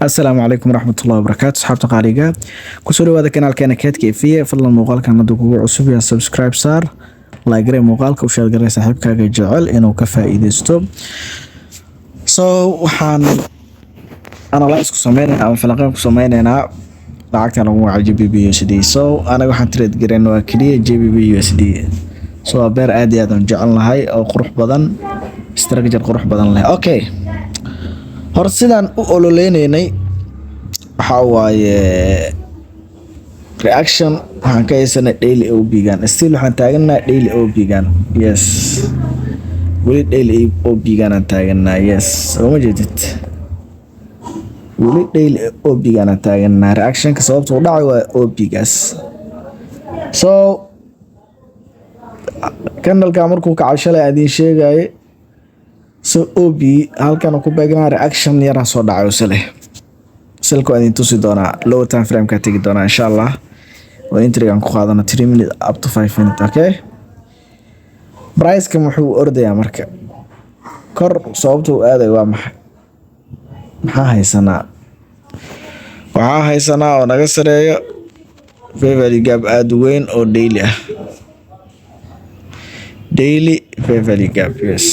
السلام عليكم ورحمة الله وبركاته صحابتي qaaliga kusoo dhawaada kanaalkeena Keedkeyfiye fadlan muuqaalkan hadda kugu cusub yahay subscribe saar like garee muuqaalka u share garee saaxiibkaaga jecel inuu ka faa'iideysto so waxaan analyze ku sameeynaa ama falanqeyn ku sameeynaa lacagta lagu wacay GBP USD so anaga waxaan trade gareynaa waa kaliya GBP USD so beer aad iyo aad aan jecelnahay oo qurux badan structure qurux badan leh okay hor sidaan u ololeynay waxa waaye reaction waxaan ka haysanay daily OB gan still waxaan taaganahay daily OB gan yes wali daily OB gan aan taaganahay yes oo ma jeedid wali daily OB gan aan taaganahay reaction ka sababta uu dhacay waa OB gas so candle-ka markuu ka cashalay adin sheegay so OB halkan ku beegnaa reaction yar soo dhacayo selko adin tusi doona low time frame ka tagi doona insha Allah oo entry aan ku qaadana 3 minutes up to 5 minutes okay price ka wuxuu ordayaa marka kor sababtu aaday waa maxaa haysanaa oo naga sareeyo fair gap aad weyn oo daily ah daily fair gap yes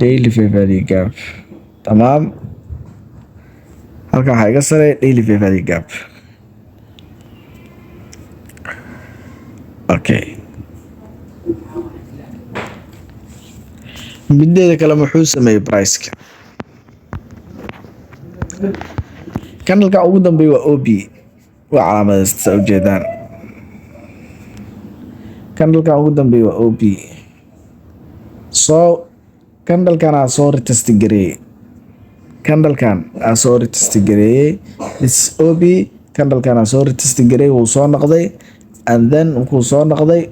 daily fair value gap tamam halkan waxaa iga saray daily fair value gap okay mideeda kale muxuu sameeyay price-ka candle-ka ugu dambeeya waa OB waa calaamadaysta ujeedaan candle-ka ugu dambeeya waa OB so candle-kan soo retest gareeyay this OB candle-kan soo retest gareeyay wuu soo noqday and then wuu soo noqday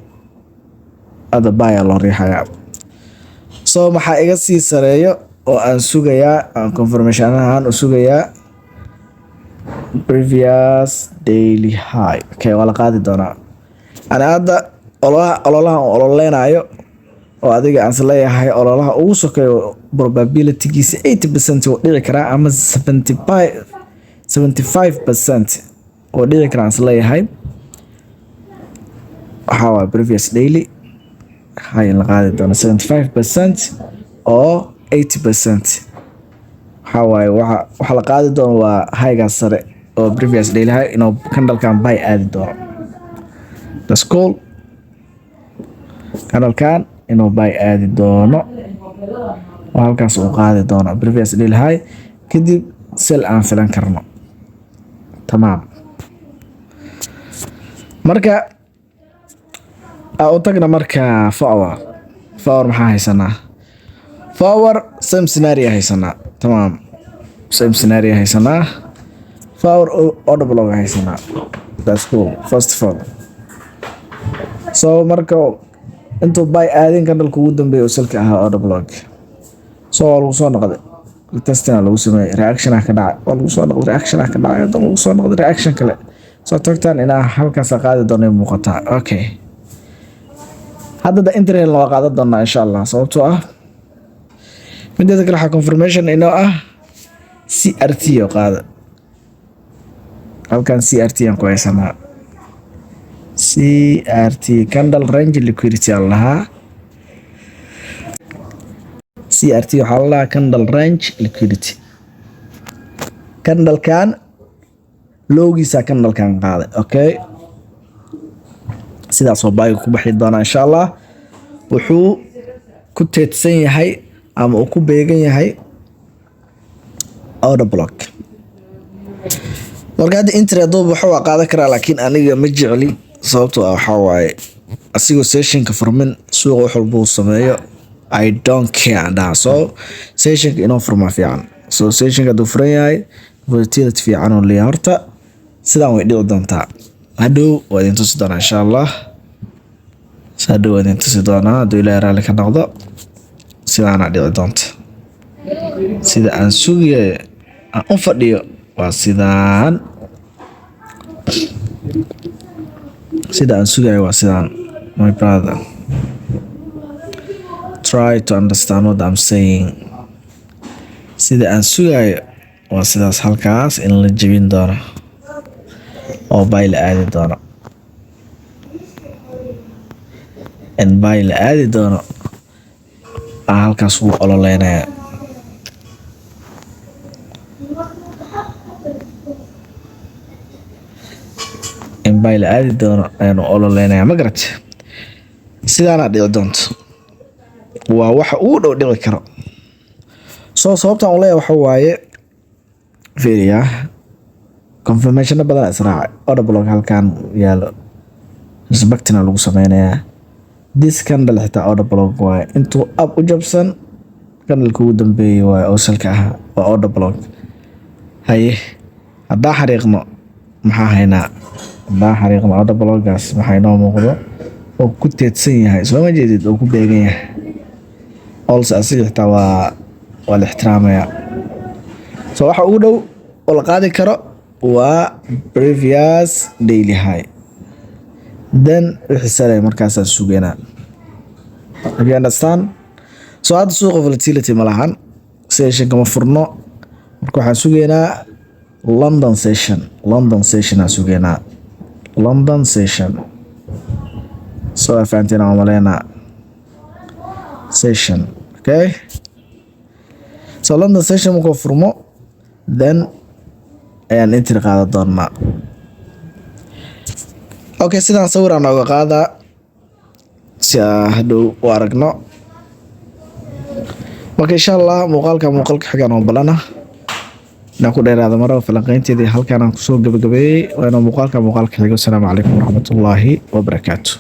ada buy loo riixaya so maxaa iga sii sareeyo oo aan sugayaa aan confirmation ahaan u sugayaa previous daily high okay wala qaadi doonaa ana hadda ololaha ololeenayo oo adiga aan leeyahay ololaha ugu sokeeyo probability-giisa 80% oo dhici kara ama 75% oo dhici kara aan leeyahay waxa waa previous daily high la qaadi doona 75% oo 80% waxa la qaadi doona waa high-ga sare oo previous daily high inuu candle-kan buy aadi doono that's cool candle-kan inuu buy aadi doono oo halkaas uu qaadi doono previous daily high kadib sell aan filan karno tamam marka u tagna marka forward maxaa haysanaa forward same scenario haysanaa tamam same scenario haysanaa forward order block haysanaa that's cool first of all so marka intuu buy aadin candle-ka ugu dambeeyo selka ahaa order block so lagu soo noqday testina lagu sameeyay reaction ka dhacay lagu soo noqday reaction ka dhacay lagu soo noqday reaction kale soo tagtaan inaa halkaas qaadi doono muuqata okay hadda internet loo qaado doona insha Allah sababtoo ah midda kale waxa confirmation inoo ah CRT oo qaada halkan CRT aan ku haysanaa CRT candle range liquidity allaha CRT waxa la candle range liquidity candle-kan loogiisa candle-kan qaaday okay sidaas oo buy ku baxi doona insha Allah wuxuu ku teedsan yahay ama uu ku beegan yahay order block marka internet wuxuu qaadan karaa laakiin aniga ma jecli sababtoo ah waxa waaye asigoo session-ka furmin suuqa wax walba uu sameeyo I don't care and so session-ka inoo furma fiican so session-ka duu furan yahay volatility fiican oo leeyahay horta sidaan way dhici doontaa hadhow waa idin tusi doonaa insha Allah hadhow idin tusi doonaa hadduu Ilaahay raali ka noqdo sidaana dhici doonta sida aan sugayo aan u fadhiyo waa sidaan sida aan sugayo waa sidaan my brother try to understand what I'm saying sida aan sugayo waa sidaas halkaas in la jebin doono oo bay la aadi doono in bay la aadi doono halkaas wuu ololeynaya in bay la aadi doono ayaan ololeynaya ma garat sidaana dhici doonto waa waxa uu dhow dhici karo soo sababtan u leeyahay waxa waaye fiiriya confirmation badan israac order block halkan yaalo respectina lagu sameynaya this candle xitaa order block waaye intuu up u jabsan candleka ugu dambeeyay waaye oo salka ah waa order block haye haddaa xariiqno maxaa haynaa haddaa xariiqno order blockgaas maxaa inoo muuqdo oo ku teedsan yahay soo ma jeedid oo ku beegan yahay also asiga xitaa waa la ixtiraamaya so waxa ugu dhow oo la qaadi karo waa previous daily high then wixii sare markaasaa sugeynaa have you understand so hadda suuqa volatility ma lahan session kama furno marka waxaan sugeynaa London session aan sugeynaa London session so I fahanteen aan maleynaa session okay so London session markuu furmo then ayaan entry qaada doonaa okay sidaan sawiraan nooga qaadaa si hadhow u aragno marka insha Allah muuqaalka xigaan oo balana inaan ku dheeraado maro falanqaynteedii halkaan aan kusoo gabagabeeyey waa inuu muuqaalka xigo. Assalaamu calaykum waraxmatullaahi wabarakaatuh.